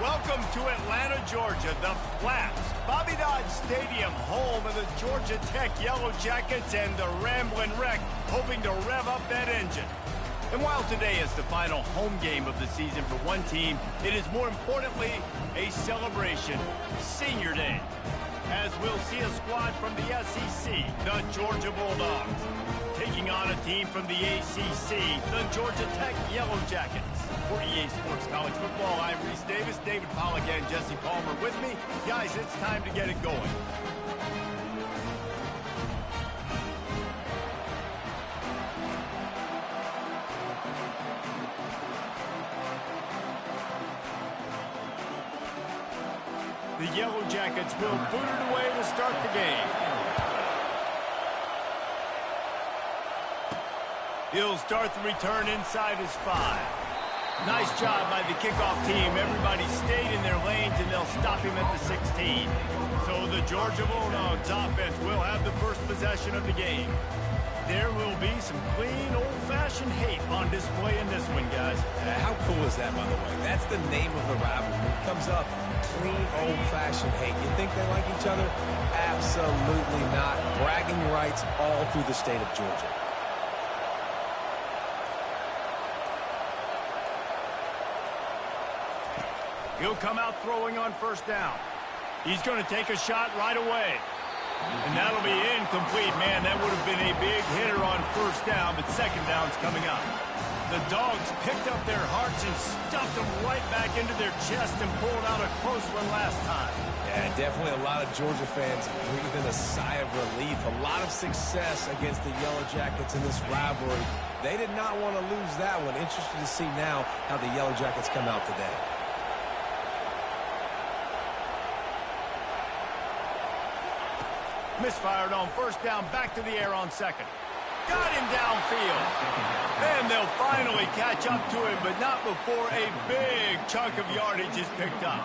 Welcome to Atlanta, Georgia, the Flats, Bobby Dodd Stadium, home of the Georgia Tech Yellow Jackets and the Ramblin' Wreck, hoping to rev up that engine. And while today is the final home game of the season for one team, it is more importantly a celebration, Senior Day, as we'll see a squad from the SEC, the Georgia Bulldogs, taking on a team from the ACC, the Georgia Tech Yellow Jackets. For EA Sports College Football, I'm Reese Davis, David Pollack, and Jesse Palmer with me. Guys, it's time to get it going. The Yellow Jackets will boot it away to start the game. He'll start the return inside his 5. Nice job by the kickoff team. Everybody stayed in their lanes, and they'll stop him at the 16. So the Georgia Bulldogs offense will have the first possession of the game. There will be some clean, old-fashioned hate on display in this one, guys. How cool is that, by the way? That's the name of the rivalry. When it comes up, clean, old-fashioned hate. You think they like each other? Absolutely not. Bragging rights all through the state of Georgia. He'll come out throwing on first down. He's going to take a shot right away. And that'll be incomplete. Man, that would have been a big hitter on first down, but second down's coming up. The Dogs picked up their hearts and stuffed them right back into their chest and pulled out a close one last time. Yeah, definitely a lot of Georgia fans breathing a sigh of relief. A lot of success against the Yellow Jackets in this rivalry. They did not want to lose that one. Interested to see now how the Yellow Jackets come out today. Misfired on first down, back to the air on second. Got him downfield. And they'll finally catch up to him, but not before a big chunk of yardage is picked up.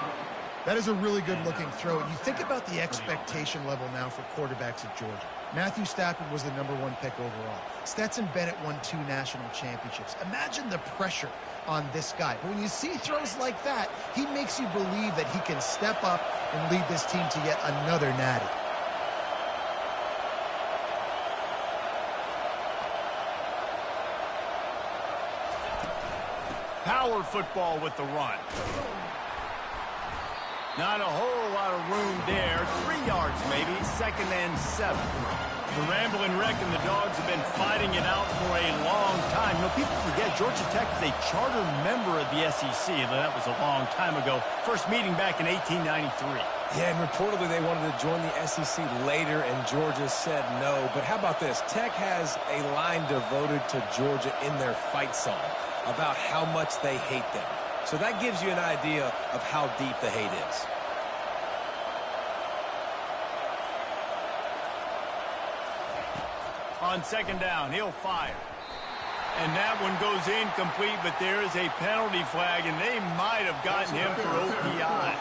That is a really good-looking throw. You think about the expectation level now for quarterbacks at Georgia. Matthew Stafford was the #1 pick overall. Stetson Bennett won 2 national championships. Imagine the pressure on this guy. But when you see throws like that, he makes you believe that he can step up and lead this team to yet another natty. Power football with the run. Not a whole lot of room there. 3 yards maybe, 2nd and 7. The Ramblin' Wreck and the Dogs have been fighting it out for a long time. You know, people forget Georgia Tech is a charter member of the SEC. That was a long time ago. First meeting back in 1893. Yeah, and reportedly they wanted to join the SEC later, and Georgia said no. But how about this? Tech has a line devoted to Georgia in their fight song about how much they hate them. So that gives you an idea of how deep the hate is. On second down, he'll fire. And that one goes incomplete, but there is a penalty flag, and they might have gotten him for OPI.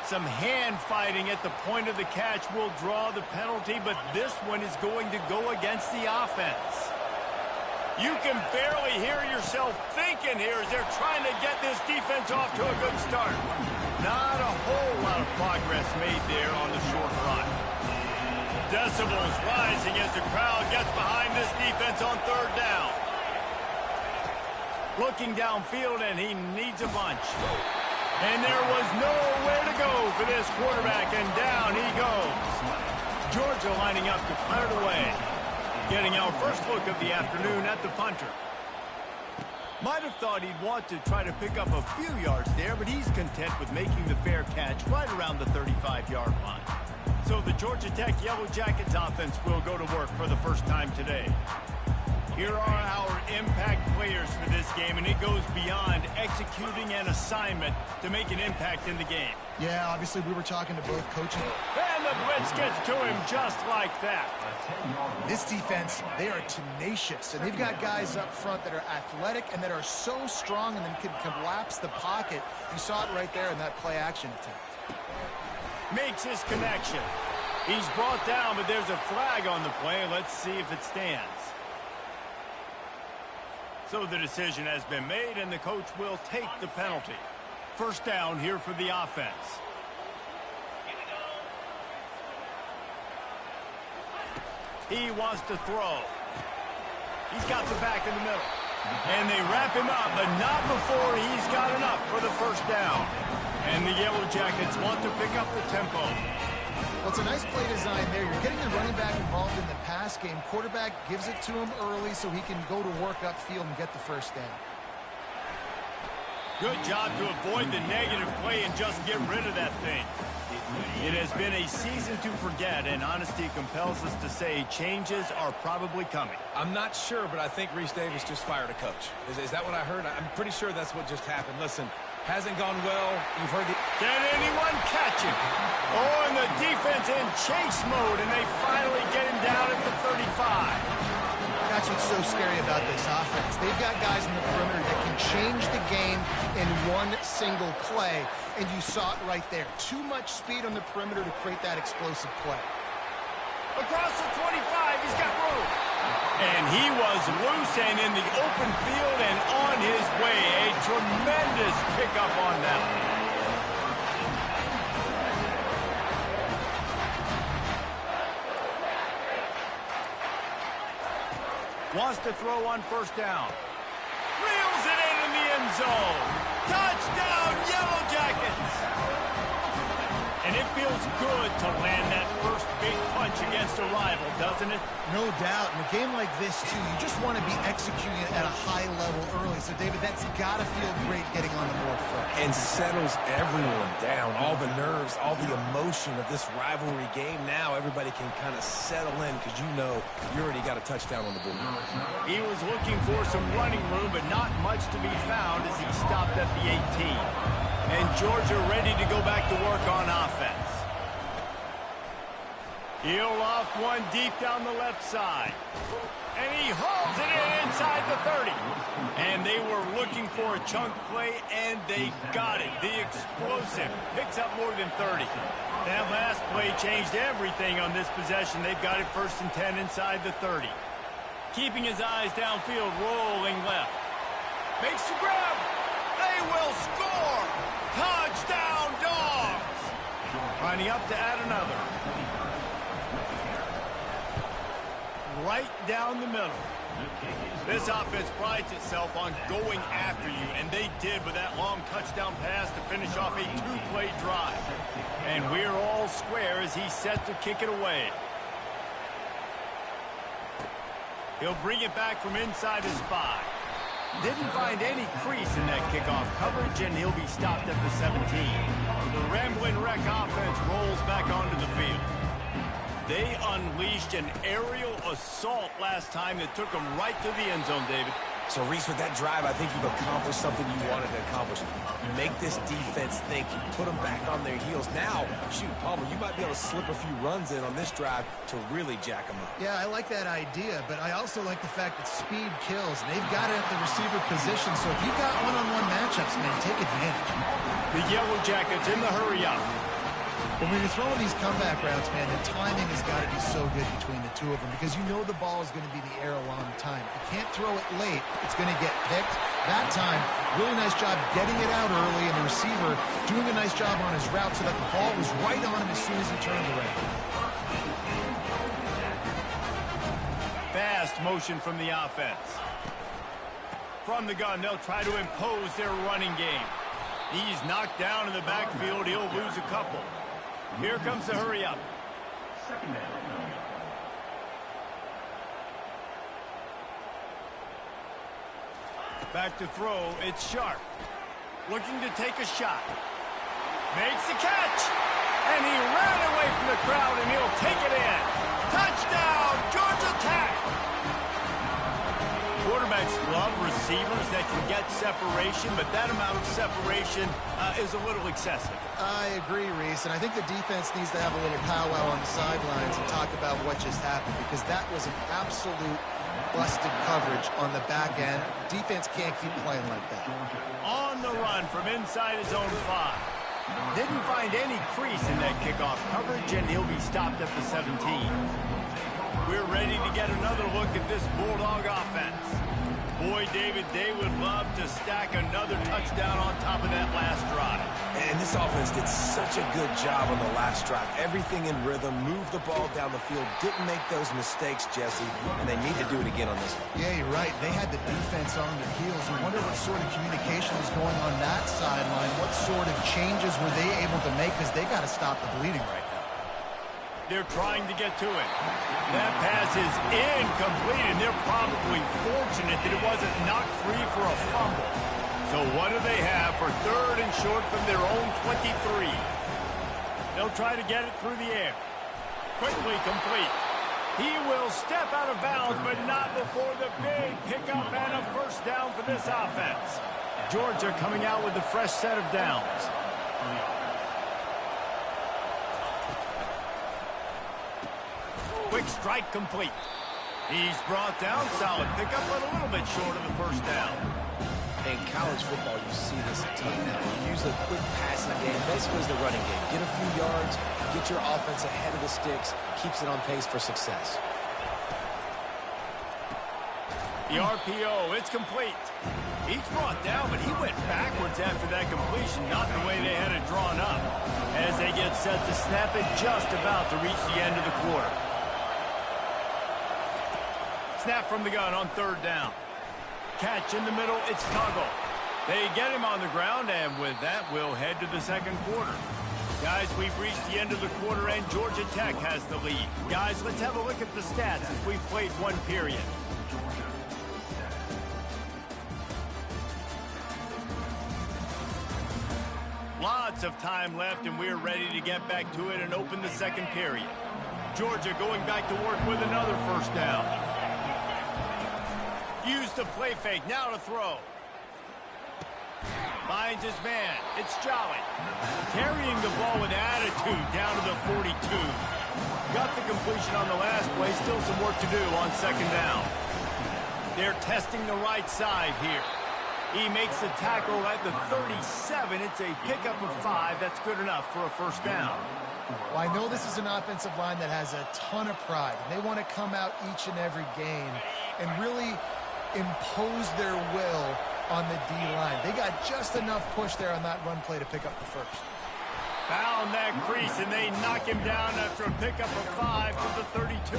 Some hand fighting at the point of the catch will draw the penalty, but this one is going to go against the offense. You can barely hear yourself thinking here as they're trying to get this defense off to a good start. Not a whole lot of progress made there on the short run. Decibels rising as the crowd gets behind this defense on third down. Looking downfield, and he needs a bunch. And there was nowhere to go for this quarterback, and down he goes. Georgia lining up to punt it away. Getting our first look of the afternoon at the punter. Might have thought he'd want to try to pick up a few yards there, but he's content with making the fair catch right around the 35-yard line. So the Georgia Tech Yellow Jackets offense will go to work for the first time today. Here are our impact players for this game, and it goes beyond executing an assignment to make an impact in the game. Yeah, obviously we were talking to both coaches. And the blitz gets to him just like that. This defense, they are tenacious, and they've got guys up front that are athletic and that are so strong and then can collapse the pocket. You saw it right there in that play-action attempt. Makes his connection. He's brought down, but there's a flag on the play. Let's see if it stands. So the decision has been made, and the coach will take the penalty. First down here for the offense. He wants to throw. He's got the back in the middle. And they wrap him up, but not before he's got enough for the first down. And the Yellow Jackets want to pick up the tempo. Well, it's a nice play design there. You're getting the running back involved in the pass game. Quarterback gives it to him early so he can go to work upfield and get the first down. Good job to avoid the negative play and just get rid of that thing. It has been a season to forget, and honesty compels us to say changes are probably coming. I'm not sure, but I think Reese Davis just fired a coach. Is that what I heard? I'm pretty sure that's what just happened. Listen, hasn't gone well. You've heard the... Can anyone catch him? Oh, and the defense in chase mode, and they finally get him down at the 35. That's what's so scary about this offense. They've got guys in the perimeter that can change the game in one single play, and you saw it right there. Too much speed on the perimeter to create that explosive play. Across the 25, he's got room. And he was loose and in the open field and on his way. A tremendous pickup on that one. Wants to throw on first down. Reels it in the end zone. Touchdown, Yellow Jackets! And it feels good to land that first big punch against a rival, doesn't it? No doubt. In a game like this, too, you just want to be executing it at a high level early. So, David, that's got to feel great getting on the board first. And settles everyone down. All the nerves, all the emotion of this rivalry game. Now everybody can kind of settle in because you know you already got a touchdown on the board. He was looking for some running room, but not much to be found as he stopped at the 18. And Georgia ready to go back to work on offense. He'll off one deep down the left side. And he hauls it in inside the 30. And they were looking for a chunk play, and they got it. The explosive picks up more than 30. That last play changed everything on this possession. They've got it 1st and 10 inside the 30. Keeping his eyes downfield, rolling left. Makes the grab. They will score. Touchdown, Dawgs. Lining up to add another. Right down the middle. This offense prides itself on going after you, and they did with that long touchdown pass to finish off a 2-play drive. And we're all square as he's set to kick it away. He'll bring it back from inside his 5. Didn't find any crease in that kickoff coverage, and he'll be stopped at the 17. The Ramblin' Wreck offense rolls back onto the field. They unleashed an aerial assault last time that took them right to the end zone, David. So, Reese, with that drive, I think you've accomplished something you wanted to accomplish. You make this defense think. You put them back on their heels. Now, shoot, Palmer, you might be able to slip a few runs in on this drive to really jack them up. Yeah, I like that idea, but I also like the fact that speed kills. They've got it at the receiver position, so if you've got one-on-one matchups, man, take advantage. The Yellow Jackets in the hurry-up. When you're throwing these comeback routes, man, the timing has got to be so good between the two of them because you know the ball is going to be in the air a long time. If you can't throw it late, it's going to get picked. That time, really nice job getting it out early, and the receiver doing a nice job on his route so that the ball was right on him as soon as he turned around. Fast motion from the offense. From the gun, they'll try to impose their running game. He's knocked down in the backfield. He'll lose a couple. Here comes the hurry-up. Back to throw. It's Sharp. Looking to take a shot. Makes the catch. And he ran away from the crowd, and he'll take it in. Touchdown, Georgia Tech. Quarterbacks love receivers that can get separation, but that amount of separation is a little excessive. I agree, Reese, and I think the defense needs to have a little powwow on the sidelines and talk about what just happened because that was an absolute busted coverage on the back end. Defense can't keep playing like that. On the run from inside his own 5. Didn't find any crease in that kickoff coverage, and he'll be stopped at the 17. We're ready to get another look at this Bulldog offense. Boy, David, they would love to stack another touchdown on top of that last drive. And this offense did such a good job on the last drive. Everything in rhythm, moved the ball down the field, didn't make those mistakes, Jesse, and they need to do it again on this one. Yeah, you're right. They had the defense on their heels. You wonder what sort of communication is going on that sideline. What sort of changes were they able to make, because they got to stop the bleeding right now. They're trying to get to it. That pass is incomplete, and they're probably fortunate that it wasn't knocked free for a fumble. So what do they have for 3rd and short from their own 23? They'll try to get it through the air. Quickly complete. He will step out of bounds, but not before the big pickup and a first down for this offense. Georgia coming out with a fresh set of downs. Quick strike complete. He's brought down. Solid pickup, but a little bit short of the first down. In college football, you see this a ton now. You use the quick passing game, basically as the running game. Get a few yards, get your offense ahead of the sticks, keeps it on pace for success. The RPO, it's complete. He's brought down, but he went backwards after that completion, not the way they had it drawn up. As they get set to snap it, just about to reach the end of the quarter. Snap from the gun on 3rd down. Catch in the middle, it's Tuggle. They get him on the ground, and with that, we'll head to the second quarter. Guys, we've reached the end of the quarter, and Georgia Tech has the lead. Guys, let's have a look at the stats as we've played one period. Lots of time left, and we're ready to get back to it and open the second period. Georgia going back to work with another first down. Use the play fake, now to throw. Finds his man, it's Jolly. Carrying the ball with attitude down to the 42. Got the completion on the last play, still some work to do on 2nd down. They're testing the right side here. He makes the tackle at the 37. It's a pickup of 5. That's good enough for a first down. Well, I know this is an offensive line that has a ton of pride. They want to come out each and every game and really impose their will on the D-line. They got just enough push there on that run play to pick up the first. Found that crease, and they knock him down after a pickup of 5 to the 32.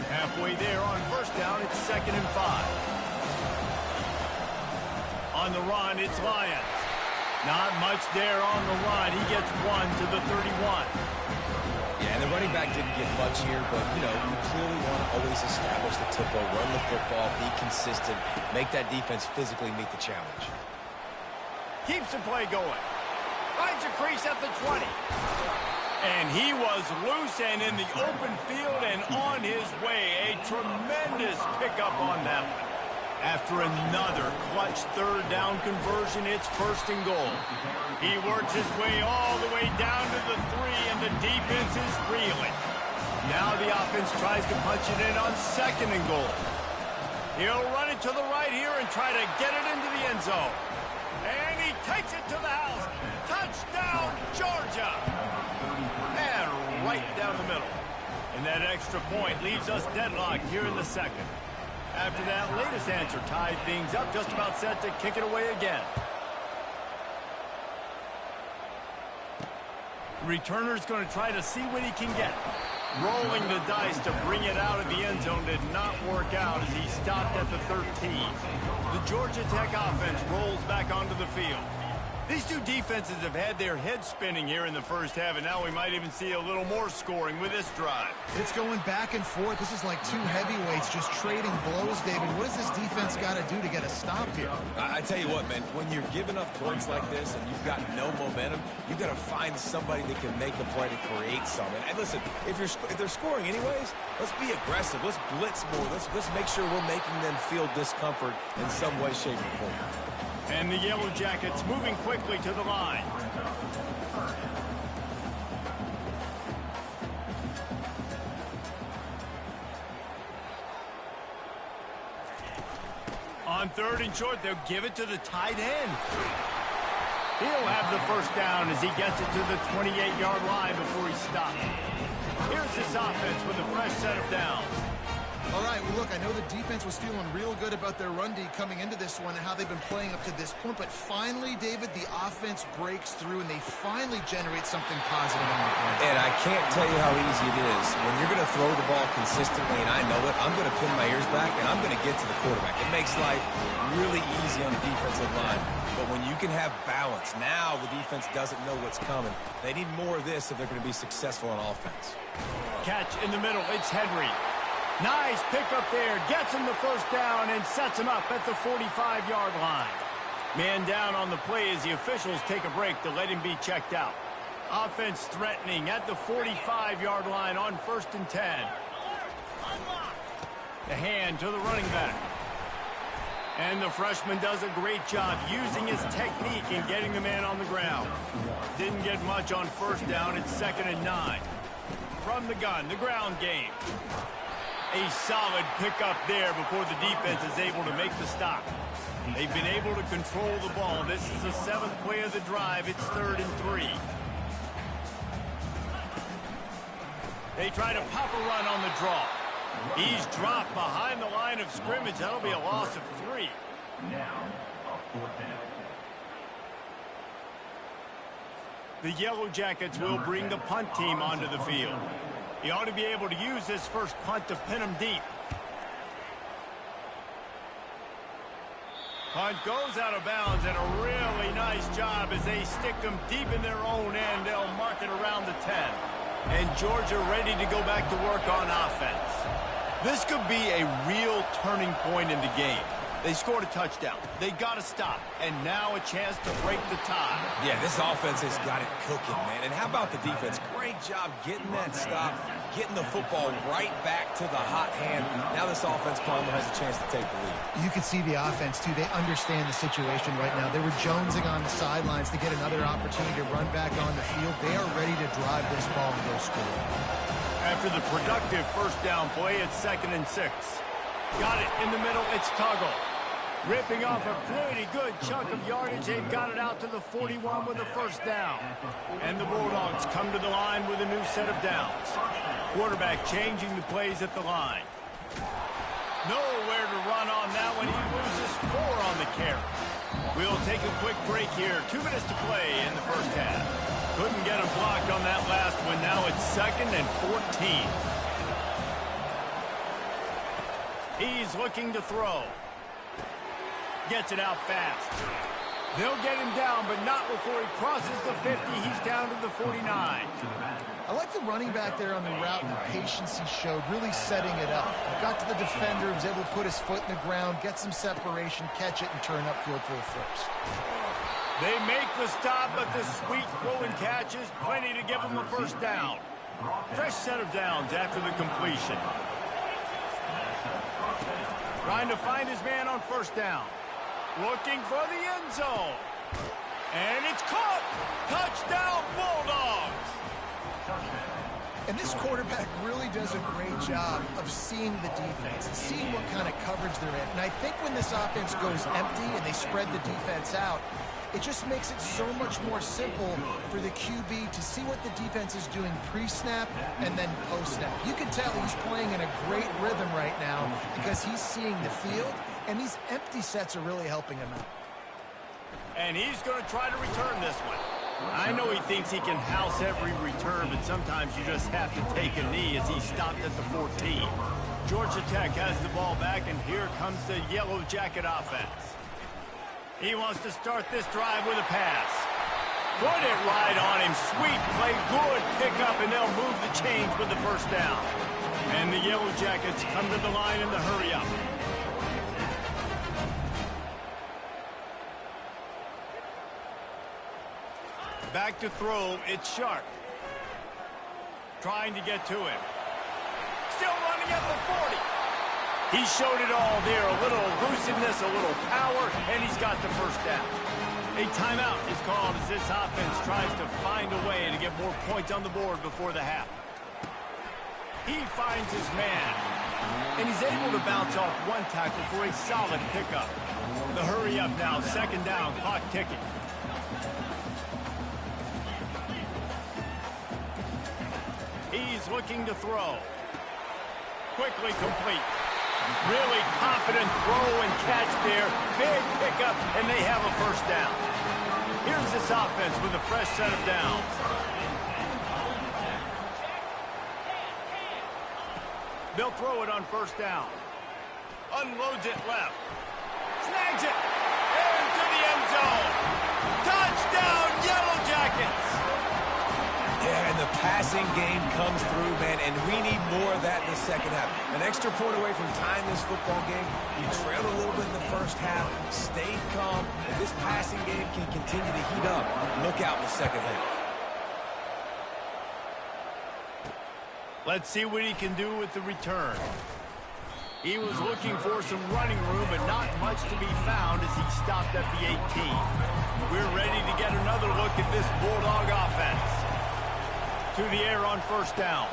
Halfway there on first down, it's 2nd and 5. On the run, it's Lyons. Not much there on the run. He gets 1 to the 31. Yeah, and the running back didn't get much here, but, you clearly want to always establish the tempo, run the football, be consistent, make that defense physically meet the challenge. Keeps the play going. Finds a crease at the 20. And he was loose and in the open field and on his way. A tremendous pickup on that one. After another clutch 3rd down conversion, it's 1st and goal. He works his way all the way down to the 3, and the defense is reeling. Now the offense tries to punch it in on 2nd and goal. He'll run it to the right here and try to get it into the end zone. And he takes it to the house. Touchdown, Georgia! And right down the middle. And that extra point leaves us deadlocked here in the second. After that latest answer tied things up, just about set to kick it away again. Returner's going to try to see what he can get. Rolling the dice to bring it out of the end zone did not work out as he stopped at the 13. The Georgia Tech offense rolls back onto the field. These two defenses have had their heads spinning here in the first half, and now we might even see a little more scoring with this drive. It's going back and forth. This is like two heavyweights just trading blows, David. What does this defense got to do to get a stop here? I tell you what, man, when you're giving up points like this and you've got no momentum, you've got to find somebody that can make a play to create something. And listen, if they're scoring anyways, let's be aggressive. Let's blitz more. Let's make sure we're making them feel discomfort in some way, shape, or form. And the Yellow Jackets moving quickly to the line. On 3rd and short, they'll give it to the tight end. He'll have the first down as he gets it to the 28-yard line before he stops. Here's this offense with a fresh set of downs. All right, well, look, I know the defense was feeling real good about their run D coming into this one and how they've been playing up to this point, but finally, David, the offense breaks through and they finally generate something positive on the ground. And I can't tell you how easy it is. When you're going to throw the ball consistently, and I know it, I'm going to pin my ears back and I'm going to get to the quarterback. It makes life really easy on the defensive line. But when you can have balance, now the defense doesn't know what's coming. They need more of this if they're going to be successful on offense. Catch in the middle. It's Henry. Nice pick up there. Gets him the first down and sets him up at the 45-yard line. Man down on the play as the officials take a break to let him be checked out. Offense threatening at the 45-yard line on 1st and 10. The hand to the running back. And the freshman does a great job using his technique and getting the man on the ground. Didn't get much on 1st down. It's 2nd and 9. From the gun, the ground game. A solid pickup there before the defense is able to make the stop. They've been able to control the ball. This is the 7th play of the drive. It's 3rd and 3. They try to pop a run on the draw. He's dropped behind the line of scrimmage. That'll be a loss of 3. The Yellow Jackets will bring the punt team onto the field. He ought to be able to use this first punt to pin him deep. Punt goes out of bounds, and a really nice job as they stick them deep in their own end. They'll mark it around the 10. And Georgia ready to go back to work on offense. This could be a real turning point in the game. They scored a touchdown. They got to stop. And now a chance to break the tie. Yeah, this offense has got it cooking, man. And how about the defense? Great job getting that stop, getting the football right back to the hot hand. Now this offense probably has a chance to take the lead. You can see the offense, too. They understand the situation right now. They were jonesing on the sidelines to get another opportunity to run back on the field. They are ready to drive this ball and go score. After the productive first down play, it's 2nd and 6. Got it in the middle. It's Tuggle. Ripping off a pretty good chunk of yardage. They've got it out to the 41 with a first down. And the Bulldogs come to the line with a new set of downs. Quarterback changing the plays at the line. Nowhere to run on that one. He loses 4 on the carry. We'll take a quick break here. 2 minutes to play in the first half. Couldn't get him blocked on that last one. Now it's 2nd and 14. He's looking to throw. Gets it out fast. They'll get him down, but not before he crosses the 50. He's down to the 49. I like the running back there on the route and the patience he showed, really setting it up. Got to the defender, was able to put his foot in the ground, get some separation, catch it, and turn upfield for the first. They make the stop, but the sweet throw and catch is plenty to give them a first down. Fresh set of downs after the completion. Trying to find his man on first down. Looking for the end zone. And it's caught. Touchdown, Bulldogs. And this quarterback really does a great job of seeing the defense, seeing what kind of coverage they're in. And I think when this offense goes empty and they spread the defense out, it just makes it so much more simple for the QB to see what the defense is doing pre-snap and then post-snap. You can tell he's playing in a great rhythm right now because he's seeing the field, and these empty sets are really helping him out. And he's going to try to return this one. I know he thinks he can house every return, but sometimes you just have to take a knee as he stopped at the 14. Georgia Tech has the ball back, and here comes the Yellow Jacket offense. He wants to start this drive with a pass. Put it right on him. Sweet play, good pickup, and they'll move the chains with the first down. And the Yellow Jackets come to the line in the hurry-up. Back to throw, it's Sharp. Trying to get to him. Still running at the 40. He showed it all there, a little elusiveness, a little power, and he's got the first down. A timeout is called as this offense tries to find a way to get more points on the board before the half. He finds his man, and he's able to bounce off one tackle for a solid pickup. The hurry up now, 2nd down, clock ticking. He's looking to throw. quickly complete. Really confident throw and catch there. Big pickup, and they have a first down. Here's this offense with a fresh set of downs. They'll throw it on first down. Unloads it left. Snags it. Into the end zone. Touchdown, Yellow Jackets. Yeah, and the passing game comes through, man, and we need more of that in the second half. An extra point away from tying this football game. You trailed a little bit in the first half, stayed calm. If this passing game can continue to heat up, look out in the second half. Let's see what he can do with the return. He was looking for some running room, but not much to be found as he stopped at the 18. We're ready to get another look at this Bulldog offense. To the air on first down.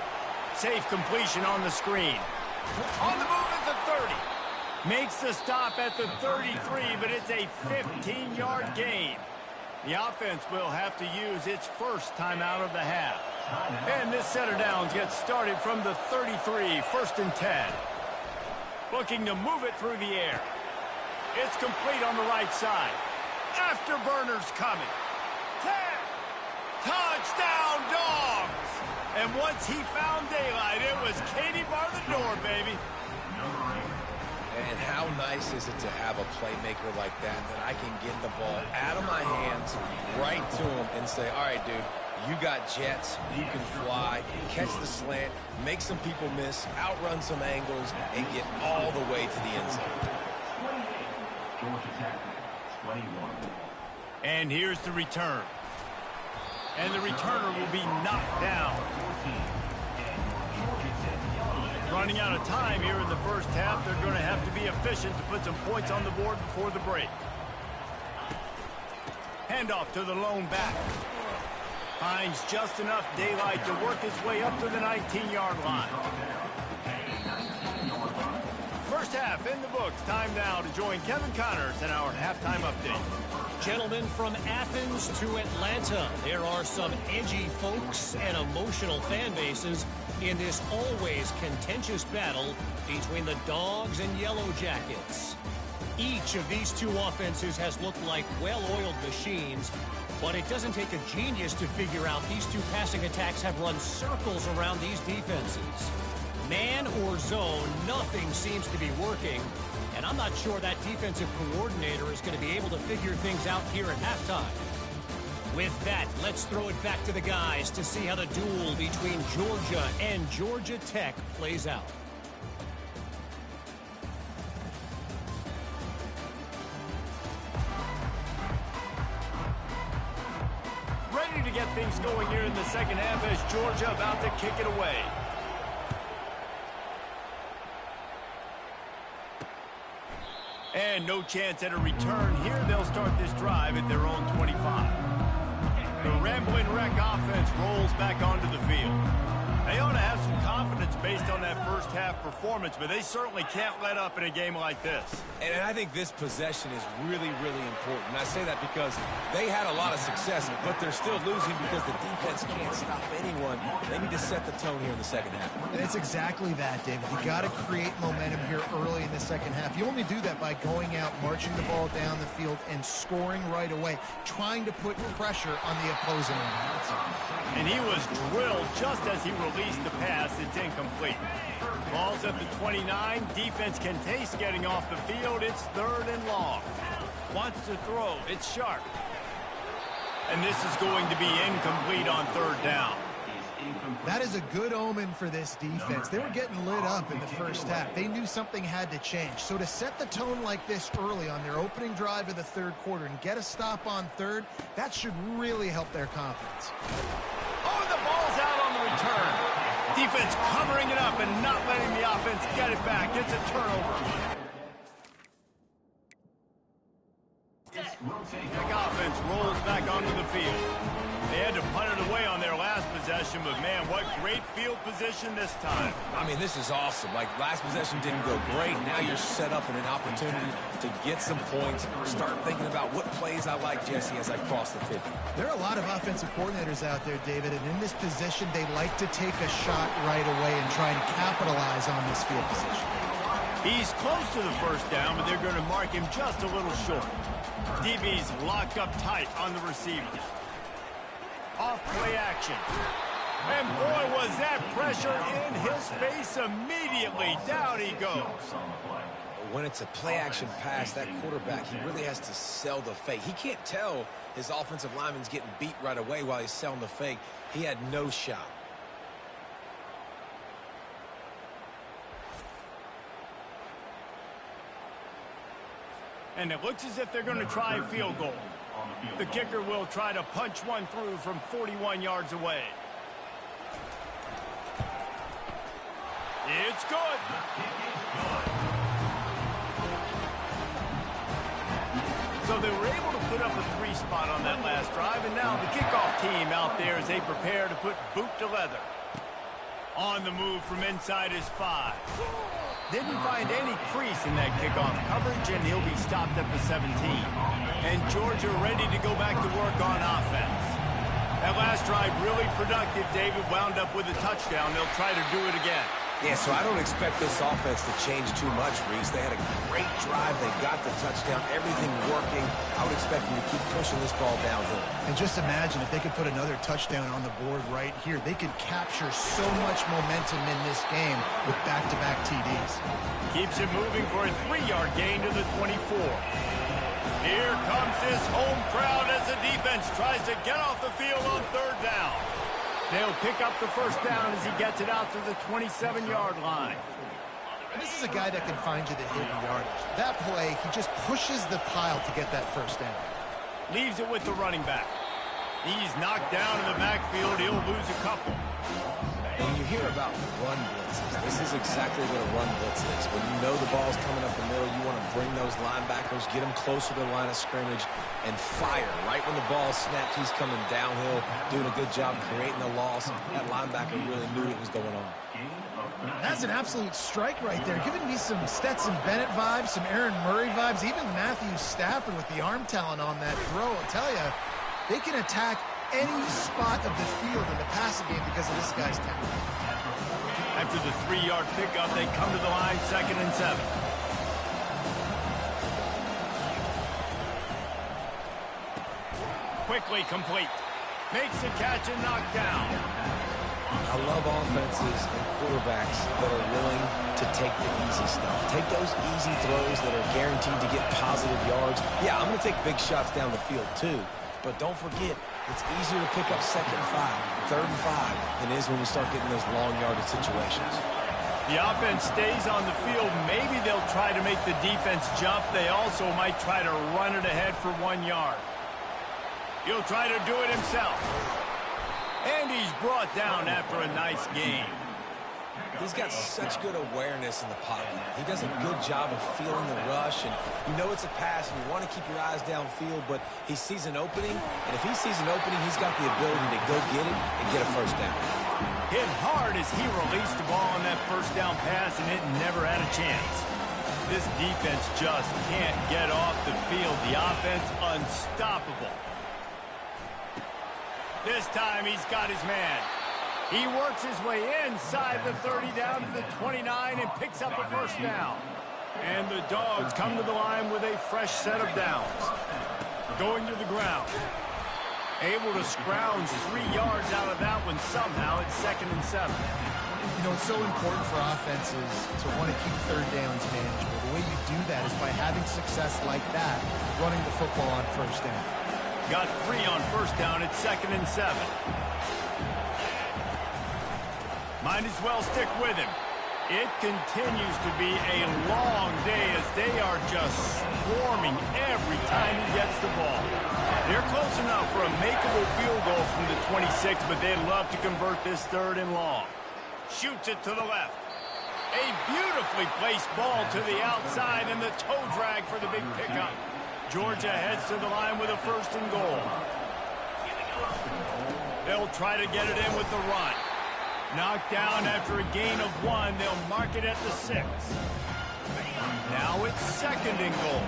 Safe completion on the screen. On the move at the 30. Makes the stop at the 33, but it's a 15-yard gain. The offense will have to use its first timeout of the half. And this set of downs gets started from the 33, first and 10. Looking to move it through the air. It's complete on the right side. Afterburners coming. 10. Touchdown, Dawgs! And once he found daylight, it was Katie bar the door, baby. And how nice is it to have a playmaker like that I can get the ball out of my hands, right to him, and say, all right, dude, you got jets, you can fly, catch the slant, make some people miss, outrun some angles, and get all the way to the end zone. And here's the return. And the returner will be knocked down. Running out of time here in the first half. They're going to have to be efficient to put some points on the board before the break. Handoff to the lone back. Finds just enough daylight to work his way up to the 19-yard line. First half in the books. Time now to join Kevin Connors in our halftime update. Gentlemen, from Athens to Atlanta, there are some edgy folks and emotional fan bases in this always contentious battle between the Dogs and Yellow Jackets. Each of these two offenses has looked like well-oiled machines, but it doesn't take a genius to figure out these two passing attacks have run circles around these defenses. Man or zone, nothing seems to be working, and I'm not sure that defensive coordinator is going to be able to figure things out here at halftime. With that, let's throw it back to the guys to see how the duel between Georgia and Georgia Tech plays out. Ready to get things going here in the second half as Georgia about to kick it away. And no chance at a return here. They'll start this drive at their own 25. The Rambling Wreck offense rolls back onto the field. They ought to have some confidence based on that first half performance, but they certainly can't let up in a game like this. And I think this possession is really, really important. And I say that because they had a lot of success, but they're still losing because the defense can't stop anyone. They need to set the tone here in the second half. And it's exactly that, David. You got to create momentum here early in the second half. You only do that by going out, marching the ball down the field, and scoring right away, trying to put pressure on the opposing offense. And he was drilled just as he released the pass. It's incomplete. Ball's at the 29. Defense can taste getting off the field. It's third and long. Wants to throw. It's sharp. And this is going to be incomplete on third down. That is a good omen for this defense. They were getting lit up in the first half. They knew something had to change. So to set the tone like this early on their opening drive of the third quarter and get a stop on third, that should really help their confidence. Oh, the ball's out on the return. Defense covering it up and not letting the offense get it back. It's a turnover. Tech offense rolls back onto the field. They had to punt it away on their last possession. possession, but man, what great field position this time. I mean, this is awesome. Like, last possession didn't go great. Now you're set up in an opportunity to get some points. Start thinking about what plays I like, Jesse, as I cross the 50. There are a lot of offensive coordinators out there, David, and in this position, they like to take a shot right away and try and capitalize on this field position. He's close to the first down, but they're going to mark him just a little short. DB's locked up tight on the receivers. Off play action. And boy, was that pressure in his face immediately. Down he goes. When it's a play-action pass, that quarterback, he really has to sell the fake. He can't tell his offensive lineman's getting beat right away while he's selling the fake. He had no shot. And it looks as if they're going to try a field goal. The kicker will try to punch one through from 41 yards away. It's good. So they were able to put up a 3 spot on that last drive, and now the kickoff team out there as they prepare to put boot to leather. On the move from inside his 5. Didn't find any crease in that kickoff coverage, and he'll be stopped at the 17. And Georgia ready to go back to work on offense. That last drive really productive. David wound up with a touchdown. They'll try to do it again. Yeah, so I don't expect this offense to change too much, Reese. They had a great drive. They got the touchdown. Everything working. I would expect them to keep pushing this ball downhill. And just imagine if they could put another touchdown on the board right here. They could capture so much momentum in this game with back-to-back TDs. Keeps it moving for a 3-yard gain to the 24. Here comes this home crowd as the defense tries to get off the field on 3rd down. They'll pick up the first down as he gets it out to the 27-yard line. And this is a guy that can find you the hidden yardage. That play, he just pushes the pile to get that first down. Leaves it with the running back. He's knocked down in the backfield. He'll lose a couple. When you hear about run blitzes, this is exactly what a run blitz is. When you know the ball's coming up the middle, you want to bring those linebackers, get them closer to the line of scrimmage, and fire. Right when the ball snaps, he's coming downhill, doing a good job creating a loss. That linebacker really knew what was going on. That's an absolute strike right there. Giving me some Stetson Bennett vibes, some Aaron Murray vibes, even Matthew Stafford with the arm talent on that throw. I'll tell you, they can attack any spot of the field in the passing game because of this guy's talent. After the 3-yard pickup, they come to the line, 2nd and 7. Quickly complete. Makes the catch and knocked down. I love offenses and quarterbacks that are willing to take the easy stuff. Take those easy throws that are guaranteed to get positive yards. Yeah, I'm going to take big shots down the field too. But don't forget, it's easier to pick up 2nd and 5, 3rd and 5 than it is when we start getting those long yardage situations. The offense stays on the field. Maybe they'll try to make the defense jump. They also might try to run it ahead for 1 yard. He'll try to do it himself. And he's brought down after a nice game. He's got such good awareness in the pocket. He does a good job of feeling the rush, and you know it's a pass, and you want to keep your eyes downfield, but he sees an opening, and if he sees an opening, he's got the ability to go get it and get a first down. Hit hard as he released the ball on that first down pass, and it never had a chance. This defense just can't get off the field. The offense unstoppable. This time he's got his man. He works his way inside the 30 down to the 29 and picks up a first down. And the Dogs come to the line with a fresh set of downs. Going to the ground. Able to scrounge 3 yards out of that one somehow at 2nd and 7. You know, it's so important for offenses to want to keep 3rd downs manageable. The way you do that is by having success like that, running the football on 1st down. Got 3 on 1st down at 2nd and 7. Might as well stick with him. It continues to be a long day as they are just swarming every time he gets the ball. They're close enough for a makeable field goal from the 26, but they'd love to convert this 3rd and long. Shoots it to the left. A beautifully placed ball to the outside and the toe drag for the big pickup. Georgia heads to the line with a 1st and goal. They'll try to get it in with the run. Knocked down after a gain of 1. They'll mark it at the 6. Now it's 2nd and goal.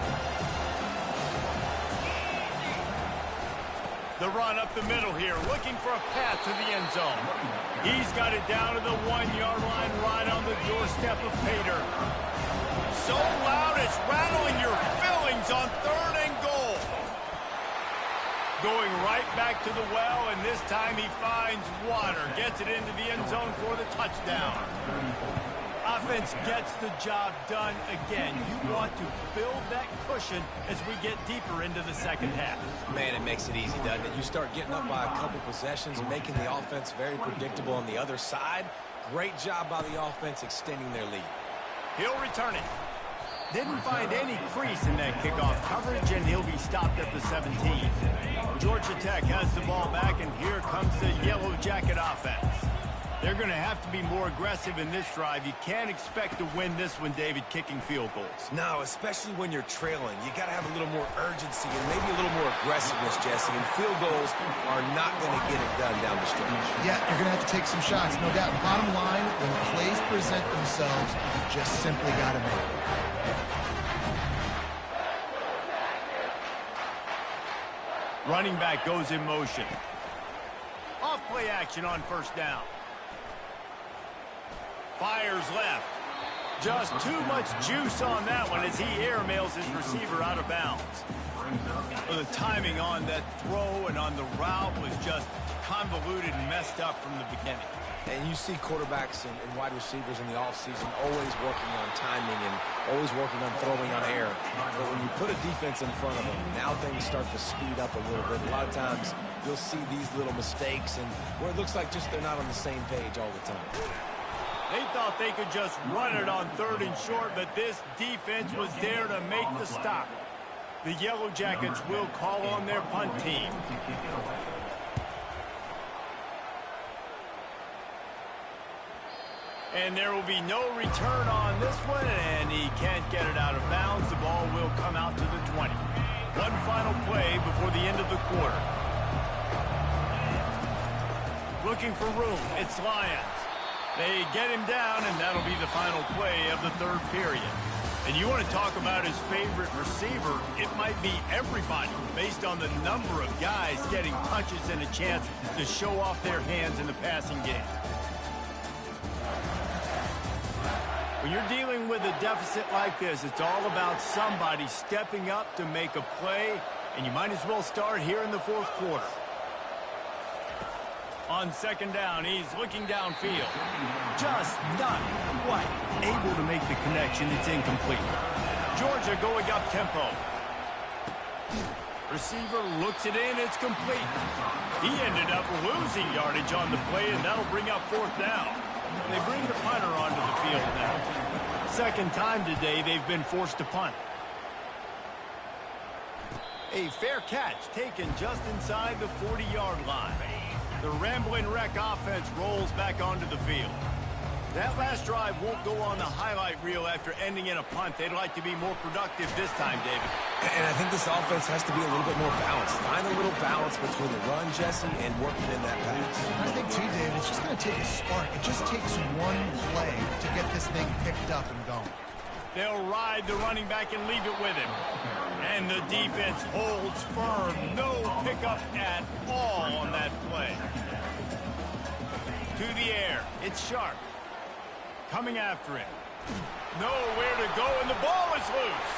The run up the middle here, looking for a path to the end zone. He's got it down to the 1-yard line, right on the doorstep of Pater. So loud it's rattling your fillings on 3rd and goal. Going right back to the well, and this time he finds water. Gets it into the end zone for the touchdown. Offense gets the job done again. You want to build that cushion as we get deeper into the second half. Man, it makes it easy, doesn't it? You start getting up by a couple possessions, making the offense very predictable on the other side. Great job by the offense extending their lead. He'll return it. Didn't find any crease in that kickoff coverage, and he'll be stopped at the 17. Georgia Tech has the ball back, and here comes the Yellow Jacket offense. They're going to have to be more aggressive in this drive. You can't expect to win this one, David, kicking field goals. No, especially when you're trailing. You got to have a little more urgency and maybe a little more aggressiveness, Jesse. And field goals are not going to get it done down the stretch. Yeah, you're going to have to take some shots, no doubt. Bottom line, when plays present themselves, you just simply got to make them. Running back goes in motion. Off play action on 1st down. Fires left. Just too much juice on that one as he airmails his receiver out of bounds. Well, the timing on that throw and on the route was just convoluted and messed up from the beginning. And you see quarterbacks and wide receivers in the offseason always working on timing and always working on throwing on air. But when you put a defense in front of them, now things start to speed up a little bit. A lot of times you'll see these little mistakes and where it looks like just they're not on the same page all the time. They thought they could just run it on 3rd and short, but this defense was there to make the stop. The Yellow Jackets will call on their punt team. And there will be no return on this one, and he can't get it out of bounds. The ball will come out to the 20. One final play before the end of the quarter. Looking for room. It's Lions. They get him down, and that'll be the final play of the 3rd period. And you want to talk about his favorite receiver, it might be everybody based on the number of guys getting touches and a chance to show off their hands in the passing game. When you're dealing with a deficit like this, it's all about somebody stepping up to make a play, and you might as well start here in the 4th quarter. On 2nd down, he's looking downfield. Just not quite able to make the connection. It's incomplete. Georgia going up tempo. Receiver looks it in. It's complete. He ended up losing yardage on the play, and that'll bring up 4th down. They bring the punter onto the field now. 2nd time today they've been forced to punt. A fair catch taken just inside the 40-yard line. The Ramblin' Wreck offense rolls back onto the field. That last drive won't go on the highlight reel after ending in a punt. They'd like to be more productive this time, David. And I think this offense has to be a little bit more balanced. Find a little balance between the run, Jesse, and working in that pass. I think, too, David, it's just going to take a spark. It just takes one play to get this thing picked up and going. They'll ride the running back and leave it with him. And the defense holds firm. No pickup at all on that play. To the air. It's Sharp. Coming after him. Nowhere to go, and the ball is loose.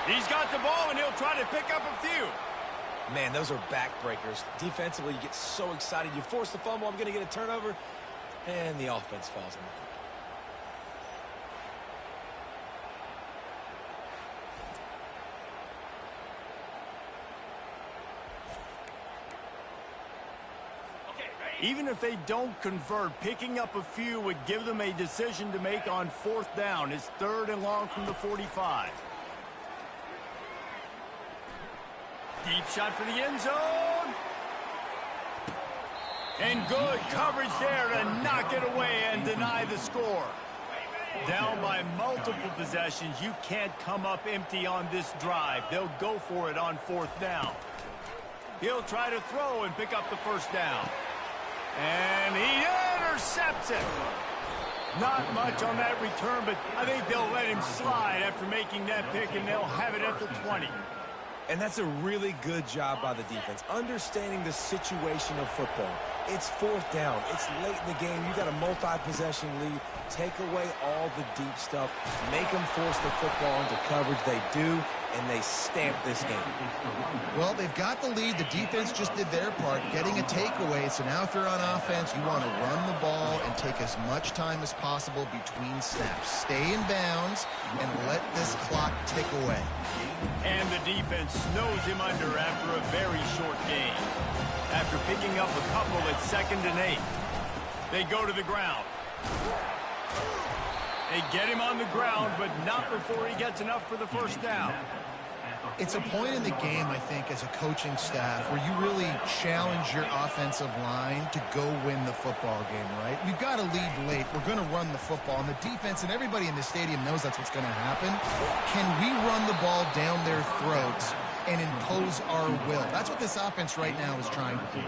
He's got the ball, and he'll try to pick up a few. Man, those are backbreakers. Defensively, you get so excited. You force the fumble, I'm going to get a turnover, and the offense falls on the field. Even if they don't convert, picking up a few would give them a decision to make on 4th down. It's 3rd and long from the 45. Deep shot for the end zone. And good coverage there to knock it away and deny the score. Down by multiple possessions, you can't come up empty on this drive. They'll go for it on 4th down. He'll try to throw and pick up the 1st down. And he intercepts it. Not much on that return, but I think they'll let him slide after making that pick, and they'll have it at the 20. And that's a really good job by the defense, understanding the situation of football. It's fourth down. It's late in the game. You got a multi-possession lead. Take away all the deep stuff. Make them force the football into coverage. They do, and they stamp this game. Well, they've got the lead. The defense just did their part, getting a takeaway. So now if you're on offense, you want to run the ball and take as much time as possible between snaps. Stay in bounds and let this clock tick away. And the defense snows him under after a very short game. After picking up a couple at 2nd and 8, they go to the ground. They get him on the ground, but not before he gets enough for the first down. It's a point in the game, I think, as a coaching staff, where you really challenge your offensive line to go win the football game, right? We've got to lead late. We're going to run the football. And the defense and everybody in the stadium knows that's what's going to happen. Can we run the ball down their throats and impose our will? That's what this offense right now is trying to do.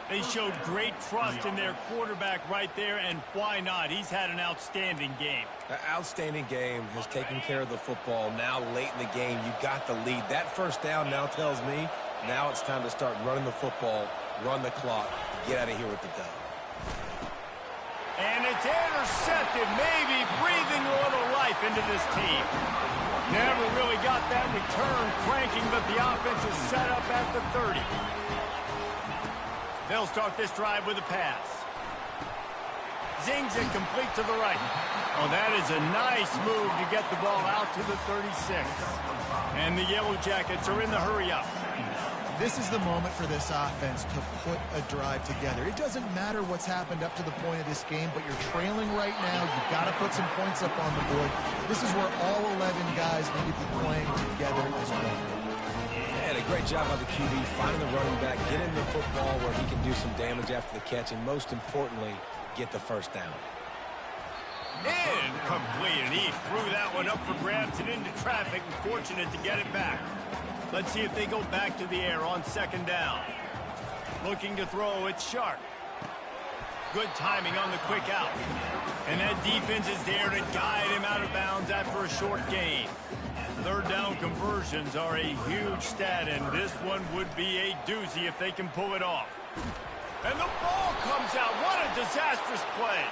They showed great trust in their quarterback right there, and why not? He's had an outstanding game. An outstanding game, has taken care of the football. Now, late in the game, you got the lead. That first down now tells me now it's time to start running the football, run the clock, get out of here with the dub. And it's intercepted, maybe breathing a little life into this team. Never really got that return cranking, but the offense is set up at the 30. They'll start this drive with a pass. Zings it complete to the right. Oh, that is a nice move to get the ball out to the 36. And the Yellow Jackets are in the hurry-up. This is the moment for this offense to put a drive together. It doesn't matter what's happened up to the point of this game, but you're trailing right now. You've got to put some points up on the board. This is where all 11 guys need to be playing together as well. And a great job by the QB, finding the running back, getting the football where he can do some damage after the catch, and most importantly, get the first down. Incomplete, and he threw that one up for grabs and into traffic, and fortunate to get it back. Let's see if they go back to the air on 2nd down. Looking to throw, it's Sharp. Good timing on the quick out. And that defense is there to guide him out of bounds after a short gain. 3rd down conversions are a huge stat, and this one would be a doozy if they can pull it off. And the ball comes out. What a disastrous play.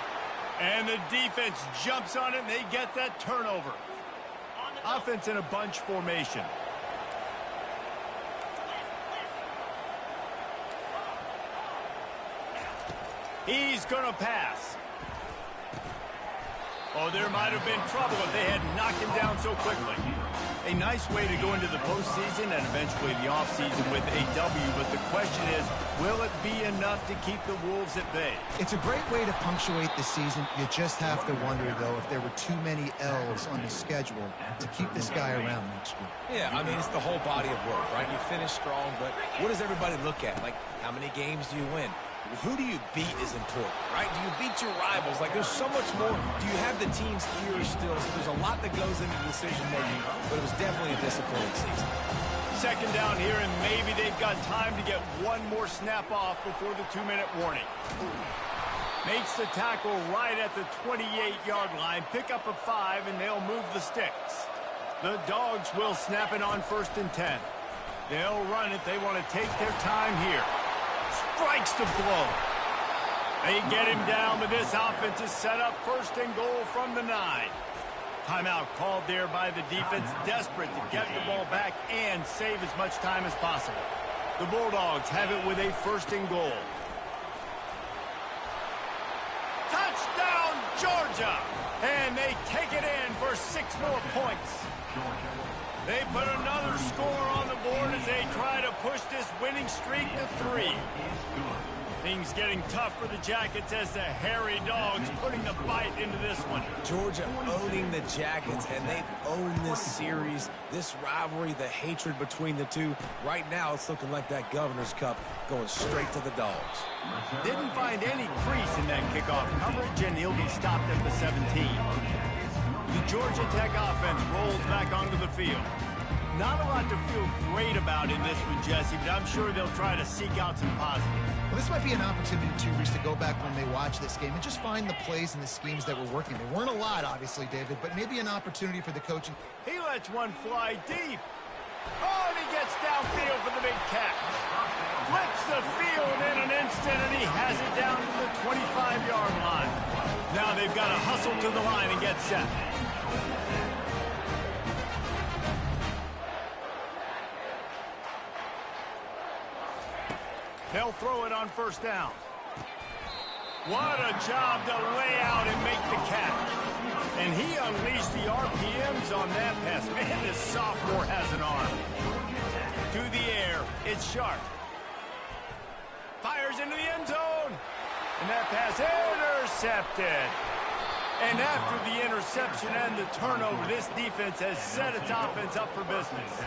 And the defense jumps on it, and they get that turnover. Offense in a bunch formation. He's going to pass. Oh, there might have been trouble if they had knocked him down so quickly. A nice way to go into the postseason and eventually the offseason with a W, but the question is, will it be enough to keep the Wolves at bay? It's a great way to punctuate the season. You just have to wonder, though, if there were too many L's on the schedule to keep this guy around next year. Yeah, I mean, it's the whole body of work, right? You finish strong, but what does everybody look at? Like, how many games do you win? Who do you beat is important, right? Do you beat your rivals? Like, there's so much more. Do you have the team's ears still? So there's a lot that goes into decision-making, but it was definitely a disappointing season. 2nd down here, and maybe they've got time to get one more snap off before the 2-minute warning. Makes the tackle right at the 28-yard line. Pick up a 5, and they'll move the sticks. The Dogs will snap it on 1st and 10. They'll run it. They want to take their time here. Strikes the blow. They get him down, but this offense is set up 1st and goal from the 9. Timeout called there by the defense, desperate to get the ball back and save as much time as possible. The Bulldogs have it with a 1st and goal. Touchdown, Georgia! And they take it in for 6 more points. They put another score on the board as they try to push this winning streak to 3. Things getting tough for the Jackets as the hairy Dogs putting the bite into this one. Georgia owning the Jackets, and they've owned this series, this rivalry, the hatred between the two. Right now, it's looking like that Governor's Cup going straight to the Dogs. Didn't find any crease in that kickoff coverage, and he'll be stopped at the 17. The Georgia Tech offense rolls back onto the field. Not a lot to feel great about in this one, Jesse, but I'm sure they'll try to seek out some positives. Well, this might be an opportunity, too, Reese, to go back when they watch this game and just find the plays and the schemes that were working. There weren't a lot, obviously, David, but maybe an opportunity for the coaching. He lets one fly deep. Oh, and he gets downfield for the big catch. Flips the field in an instant, and he has it down to the 25-yard line. Now they've got to hustle to the line and get set. They'll throw it on first down. What a job to lay out and make the catch. And he unleashed the RPMs on that pass. Man, this sophomore has an arm. To the air, it's Sharp. Fires into the end zone. And that pass intercepted. And after the interception and the turnover, this defense has set its offense up for business.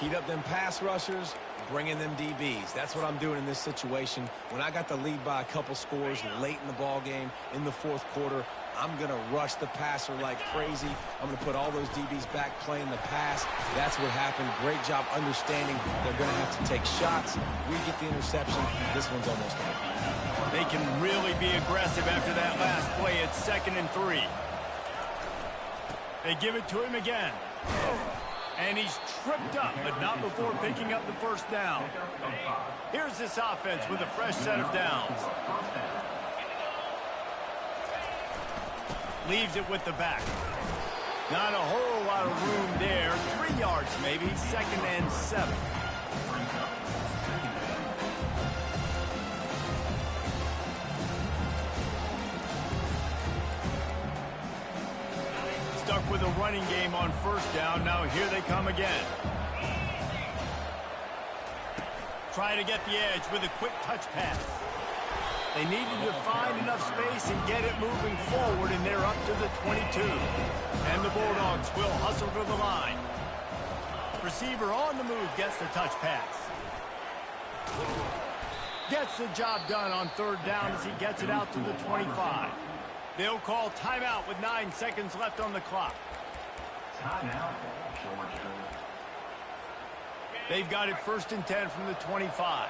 Heat up them pass rushers, bring in them DBs. That's what I'm doing in this situation. When I got the lead by a couple scores late in the ball game, in the fourth quarter, I'm going to rush the passer like crazy. I'm going to put all those DBs back playing the pass. That's what happened. Great job understanding they're going to have to take shots. We get the interception. This one's almost over. They can really be aggressive after that last play. It's 2nd and 3. They give it to him again. And he's tripped up, but not before picking up the first down. Here's this offense with a fresh set of downs. Leaves it with the back. Not a whole lot of room there. 3 yards maybe, 2nd and 7. Stuck with a running game on first down. Now here they come again. Try to get the edge with a quick touch pass. They needed to find enough space and get it moving forward, and they're up to the 22. And the Bulldogs will hustle to the line. Receiver on the move gets the touch pass. Gets the job done on 3rd down as he gets it out to the 25. They'll call timeout with 9 seconds left on the clock. They've got it 1st and 10 from the 25.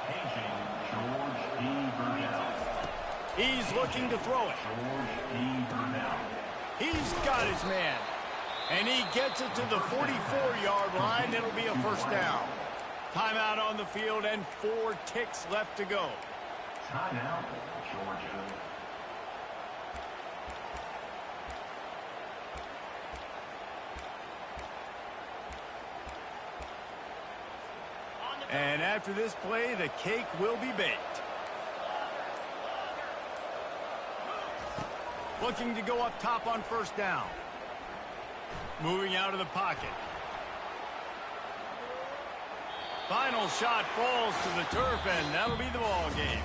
He's looking to throw it. He's got his man. And he gets it to the 44-yard line. It'll be a first down. Timeout on the field and 4 ticks left to go. Timeout, Georgia. And after this play, the cake will be baked. Looking to go up top on first down. Moving out of the pocket. Final shot falls to the turf, and that'll be the ball game.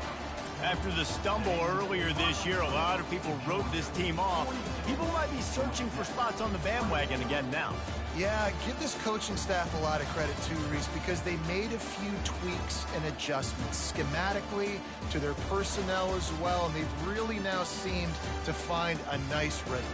After the stumble earlier this year, a lot of people wrote this team off. People might be searching for spots on the bandwagon again now. Yeah, give this coaching staff a lot of credit too, Reese, because they made a few tweaks and adjustments schematically to their personnel as well, and they've really now seemed to find a nice rhythm.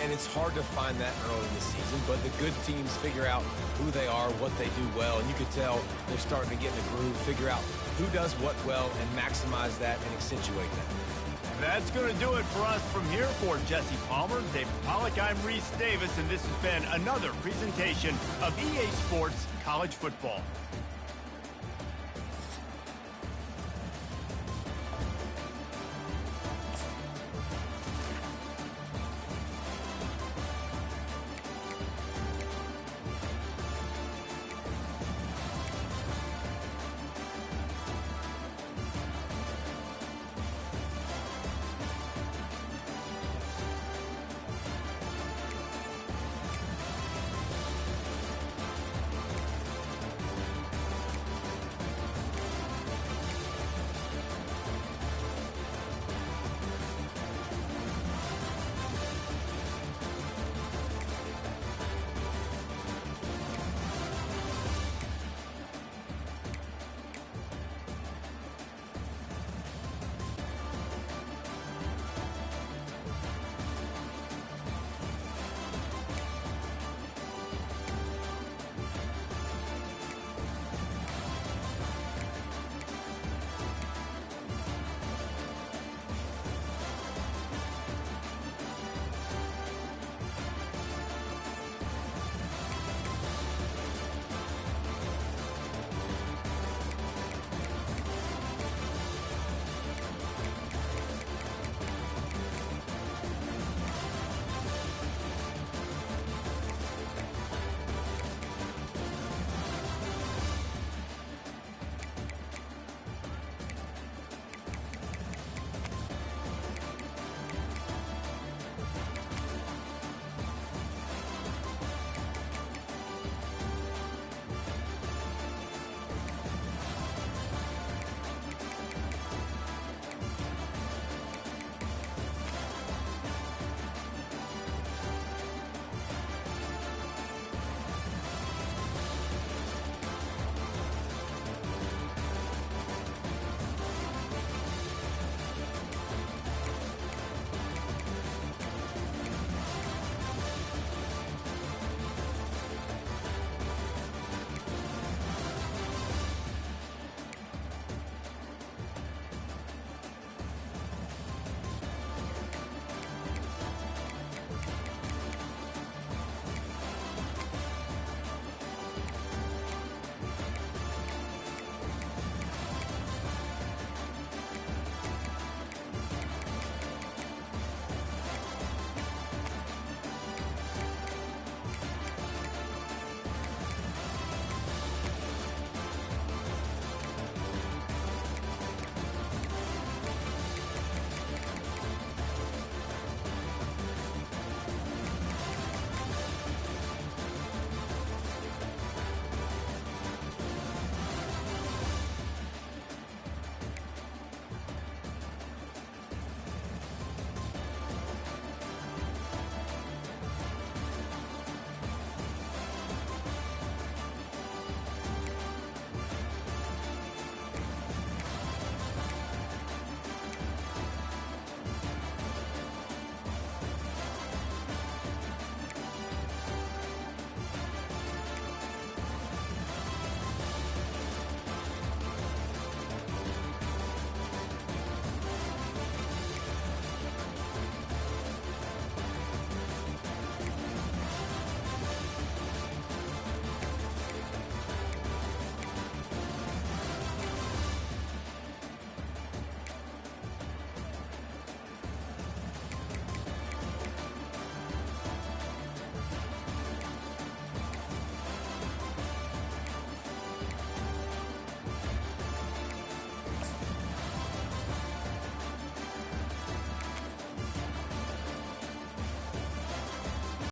And it's hard to find that early in the season, but the good teams figure out who they are, what they do well, and you can tell they're starting to get in the groove, figure out who does what well, and maximize that and accentuate that. That's going to do it for us from here. For Jesse Palmer, David Pollack, I'm Reese Davis, and this has been another presentation of EA Sports College Football.